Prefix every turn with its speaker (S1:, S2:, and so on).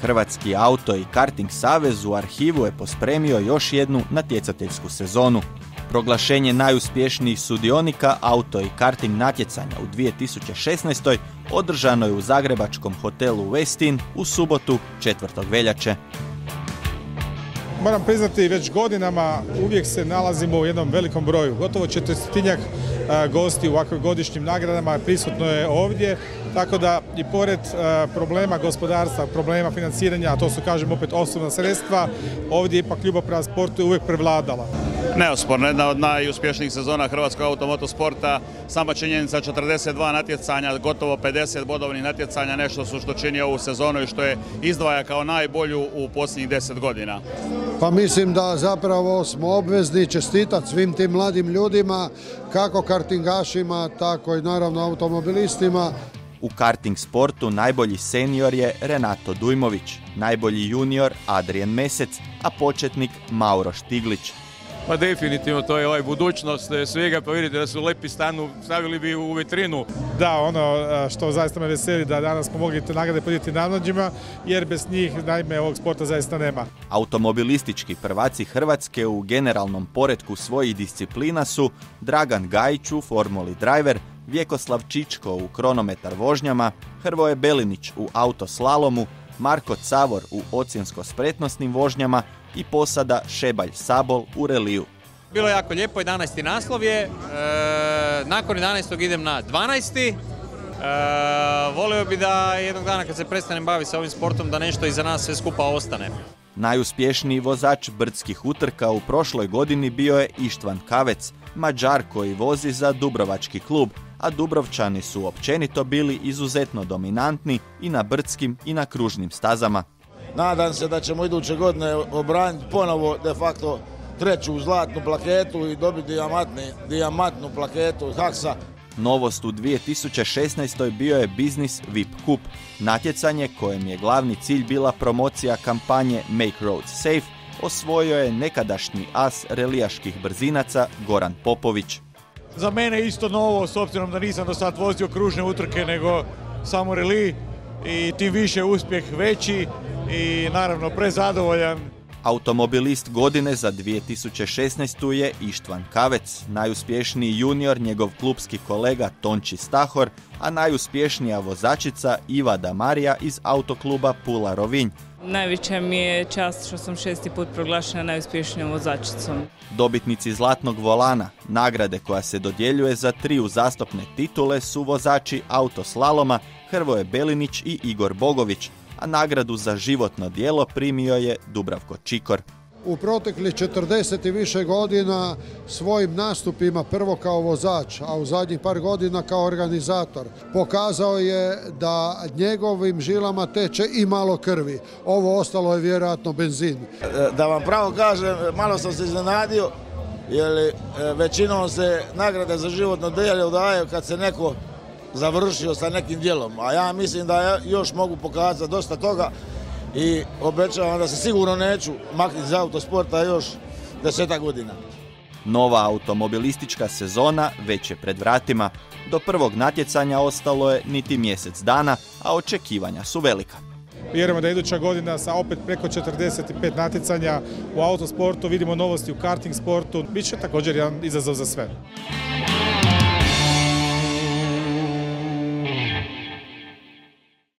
S1: Hrvatski auto i karting savez u arhivu je pospremio još jednu natjecateljsku sezonu. Proglašenje najuspješnijih sudionika auto i karting natjecanja u 2016. održano je u zagrebačkom hotelu Westin u subotu 4. veljače.
S2: Moram priznati, već godinama uvijek se nalazimo u jednom velikom broju. Gotovo 400 gosti u ovakvim godišnjim nagradama prisutno je ovdje, tako da i pored problema gospodarstva, problema financiranja, a to su, kažem, opet osobna sredstva, ovdje ipak ljubav prema sportu je uvijek prevladala.
S3: Neosporno, jedna od najuspješnijih sezona hrvatskog automotosporta, sama činjenica 42 natjecanja, gotovo 50 bodovnih natjecanja, nešto što čini ovu sezonu i što je izdvaja kao najbolju u posljednjih 10 godina.
S4: Pa mislim da zapravo smo obvezni čestitati svim tim mladim ljudima, kako kartingašima, tako i naravno automobilistima.
S1: U karting sportu najbolji senior je Renato Dujmović, najbolji junior Adrian Mesec, a početnik Mauro Štiglić.
S5: Pa definitivno, to je budućnost svega, pa vidite da su lepi stanu, stavili bi u vitrinu.
S2: Da, ono što zaista me veseli da danas smo mogli te nagrade podijeliti najmlađima, jer bez njih, naime, ovog sporta zaista nema.
S1: Automobilistički prvaci Hrvatske u generalnom poretku svojih disciplina su Dragan Gajić u Formuli Driver, Vjekoslav Čičko u kronometar vožnjama, Hrvoje Belinić u autoslalomu, Marko Cavor u ocjensko-spretnosnim vožnjama i posada Šebalj Sabol u reliju.
S6: Bilo je jako lijepo, 11. naslov je, nakon 11. idem na 12. Volio bi da jednog dana kad se prestanem baviti sa ovim sportom da nešto iza nas sve skupa ostane.
S1: Najuspješniji vozač brdskih utrka u prošloj godini bio je Ištvan Kavec, Mađar koji vozi za Dubrovački klub, a Dubrovčani su općenito bili izuzetno dominantni i na brdskim i na kružnim stazama.
S7: Nadam se da ćemo iduće godine obraniti ponovo de facto treću zlatnu plaketu i dobiti dijamantnu plaketu Haksa.
S1: Novost u 2016. bio je Biznis VIP Cup, natjecanje kojem je glavni cilj bila promocija kampanje Make Roads Safe, osvojio je nekadašnji as relijaških brzinaca Goran Popović.
S8: Za mene isto novo, s obzirom da nisam do sad vozio kružne utrke nego samo reli i tim više uspjeh veći i naravno prezadovoljan.
S1: Automobilist godine za 2016. je Ištvan Kavec, najuspješniji junior njegov klubski kolega Tonči Stahor, a najuspješnija vozačica Iva Damarija iz autokluba Pula Rovinj.
S9: Najveća mi je čast što sam 6. put proglašena najuspješnijom vozačicom.
S1: Dobitnici Zlatnog volana, nagrade koja se dodjeljuje za 3 uzastopne titule, su vozači autoslaloma Hrvoje Belinić i Igor Bogović, a nagradu za životno djelo primio je Dubravko Čikor.
S4: U proteklih 40 i više godina svojim nastupima, prvo kao vozač, a u zadnjih par godina kao organizator, pokazao je da njegovim žilama teče i malo krvi. Ovo ostalo je vjerojatno benzin.
S7: Da vam pravo kažem, malo sam se iznenadio, jer većinom se nagrade za životno djelo daju kad se neko završio sa nekim djelom, a ja mislim da još mogu pokazati dosta toga i obećavam da se sigurno neću maknuti iz autosporta još 10 godina.
S1: Nova automobilistička sezona već je pred vratima. Do prvog natjecanja ostalo je niti mjesec dana, a očekivanja su velika.
S2: Vjerujemo da iduća godina sa opet preko 45 natjecanja u autosportu, vidimo novosti u karting sportu, bit će također jedan izazov za sve.